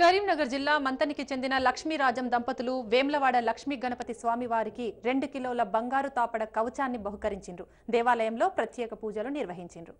కరీంనగర్ జిల్లా మంతనికి చెందిన లక్ష్మీరాజం దంపతులు వేమ్లవాడ లక్ష్మీ గణపతి స్వామి వారికి 2 కిలోల బంగారు తాపడ కవచాన్ని బహుకరించిండ్రు. దేవాలయంలో ప్రత్యేక పూజలు నిర్వహించిండ్రు.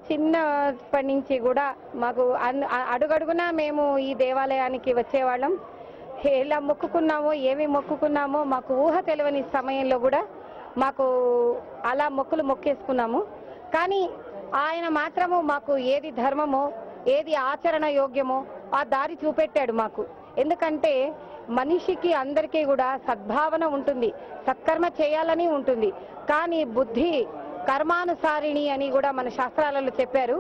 చిన్నప్పటి నుంచి కూడా మాకు అడుగడుగునా మేము ఈ దేవాలయానికి వచ్చేవాళ్ళం. ఎలా మొక్కుకున్నామో ఏమి మొక్కుకున్నామో మాకు ఊహ తెలియని సమయంలో కూడా మాకు అలా మొక్కులు మొక్కేసుకున్నాము. కానీ ఆయన మాత్రము మాకు ఏది ధర్మమో ఏది ఆచరణ యోగ్యమో ఆ దారి చూపెట్టాడు మాకు. ఎందుకంటే మనిషికి అందరికీ కూడా సద్భావన ఉంటుంది, సత్కర్మ చేయాలని ఉంటుంది. కానీ బుద్ధి కర్మానుసారిణి అని కూడా మన శాస్త్రాలలో చెప్పారు.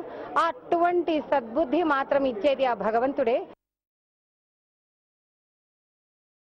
అటువంటి సద్బుద్ధి మాత్రం ఇచ్చేది ఆ భగవంతుడే.